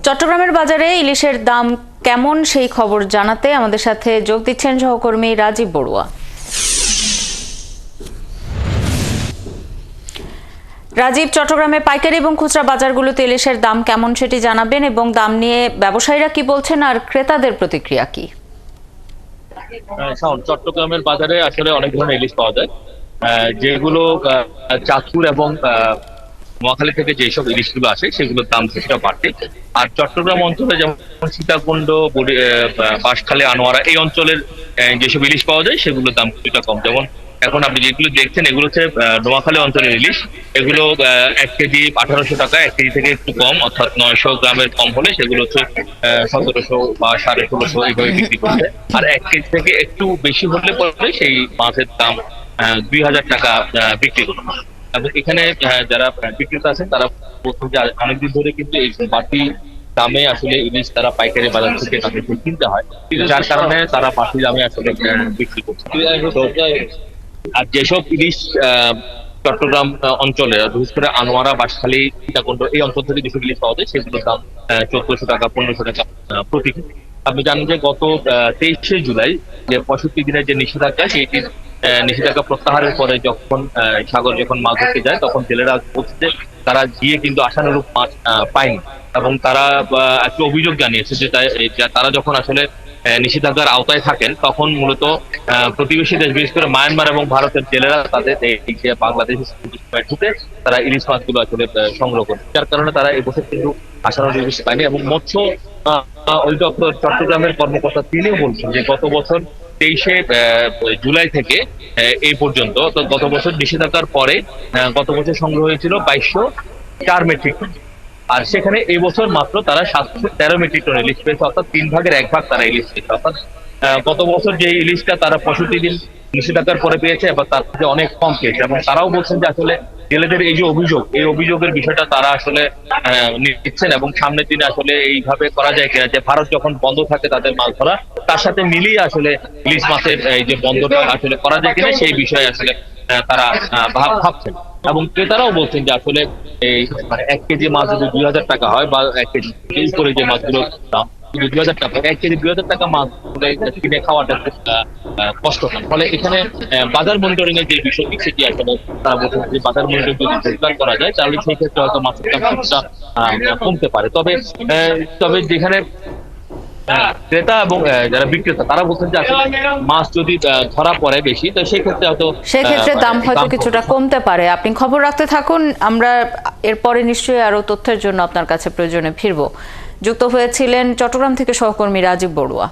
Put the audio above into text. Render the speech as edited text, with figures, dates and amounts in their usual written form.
চট্টগ্রামের বাজারে ইলিশের দাম কেমন সেই খবর জানাতে আমাদের সাথে যোগ দিচ্ছেন সহকর্মী রাজীব বড়ুয়া। রাজীব, চট্টগ্রামে পাইকারি এবং খুচরা বাজারগুলোতে ইলিশের দাম কেমন সেটি জানাবেন এবং দাম নিয়ে ব্যবসায়ীরা কি বলছেন আর ক্রেতাদের প্রতিক্রিয়া কি? চট্টগ্রামের বাজারে আসলে অনেক ধরনের ইলিশ পাওয়া যায়, যেগুলো চাঁদপুর এবং নোয়াখালী থেকে যেসব ইলিশগুলো আসে সেগুলোর দাম কিছুটা বাড়ছে। আর চট্টগ্রাম অঞ্চলে যেমন সীতাকুণ্ড, বাঁশখালী, আনোয়ারা এই অঞ্চলের যেসব ইলিশ পাওয়া যায় সেগুলোর দাম কিছুটা কম। যেমন এখন আপনি যেগুলো দেখছেন এগুলো হচ্ছে নোয়াখালী অঞ্চলের ইলিশ। এগুলো 1 কেজি 1800 টাকা, 1 কেজি থেকে একটু কম অর্থাৎ 900 গ্রামের কম হলে সেগুলো হচ্ছে 1700 বা 1650 এইভাবে বিক্রি করছে। আর 1 কেজি থেকে একটু বেশি হলে পরে সেই মাছের দাম 2000 টাকা বিক্রি করছে। এবং এখানে যারা বিক্রেতা আছেন তারা বলছেন যে অনেকদিন ধরে কিন্তু এই বাড়তি দামে আসলে ইলিশ তারা পাইকারি বাজার থেকে তাদের কিনতে হয়, যার কারণে তারা বাড়তি দামে আসলে বিক্রি করছে। আর যেসব ইলিশ চট্টগ্রাম অঞ্চলে বিশেষ করে আনোয়ারা, বাঁশখালী, সীতাকুণ্ড এই অঞ্চল থেকে যেসব ইলিশ পাওয়া যায় সেগুলোর দাম 1400 টাকা, 1500 টাকা প্রতি কেজি। আপনি জানেন যে গত 23শে জুলাই যে 65 দিনের যে নিষেধাজ্ঞা, সেইটি নিষেধাজ্ঞা প্রত্যাহারের পরে যখন সাগর যখন মাছ ধরতে যায় তখন জেলেরা বলছে যে তারা গিয়ে কিন্তু আশানুরূপ মাছ পায়নি এবং তারা একটা অভিযোগ জানিয়েছে যে তারা যখন আসলে নিষেধাজ্ঞার আওতায় থাকেন তখন মূলত প্রতিবেশী দেশ বিশেষ করে মায়ানমার এবং ভারতের জেলেরা তাদের এই যে বাংলাদেশের ঢুকে তারা ইলিশ মাছগুলো আসলে সংগ্রহ করে, যার কারণে তারা এই বছর কিন্তু আশানুরূপ ইলিশ পায়নি। এবং মৎস্য অধিদপ্তর চট্টগ্রামের কর্মকর্তা তিনিও বলছেন যে গত বছর 23শে জুলাই থেকে এই পর্যন্ত, তো গত বছর নিষেধাজ্ঞার পরে গত বছর সংগ্রহ হয়েছিল 2204 মেট্রিক টন। আর সেখানে এই বছর মাত্র তারা 713 মেট্রিক টন ইলিশ পেয়েছে, অর্থাৎ 1/3 তারা ইলিশ পেয়েছে। অর্থাৎ গত বছর যে ইলিশটা তারা 65 দিন নিষেধাজ্ঞার পরে পেয়েছে এবার তার থেকে অনেক কম পেয়েছে। এবং তারাও বলছেন যে আসলে জেলেদের এই যে অভিযোগ, এই অভিযোগের বিষয়টা তারা আসলে নিচ্ছেন এবং সামনের দিনে আসলে এইভাবে করা যায় কিনা যে ভারত যখন বন্ধ থাকে তাদের মাছ ধরা, তার সাথে মিলিয়ে আসলে ইলিশ মাছের এই যে বন্ধটা আসলে করা যায় কিনা সেই বিষয়ে আসলে তারা ভাবছেন। এবং ক্রেতারাও বলছেন যে আসলে এই মানে 1 কেজি মাছ যদি 2000 টাকা হয় বা 1 কেজি করে যে মাছগুলোর দাম 2000 টাকা, 1 কেজি 2000 টাকা মাছ কিনে খাওয়াটা কষ্ট হয়। ফলে এখানে বাজার মনিটরিং এর যে বিষয়টি সেটি আসলে তারা বলছেন যে বাজার মনিটরিং যদি জোরদার করা যায় তাহলে সেই ক্ষেত্রে হয়তো মাছের দাম কিছুটা কমতে পারে। তবে যেখানে ক্রেতা এবং যারা বিক্রেতা তারা বলছেন যে আসলে মাছ যদি ধরা পড়ে বেশি তো সেই ক্ষেত্রে দাম হয়তো কিছুটা কমতে পারে। আপনি খবর রাখতে থাকুন, আমরা এরপরে নিশ্চয়ই আরো তথ্যের জন্য আপনার কাছে প্রয়োজনে ফিরবো। যুক্ত হয়েছিলেন চট্টগ্রাম থেকে সহকর্মী রাজীব বড়ুয়া।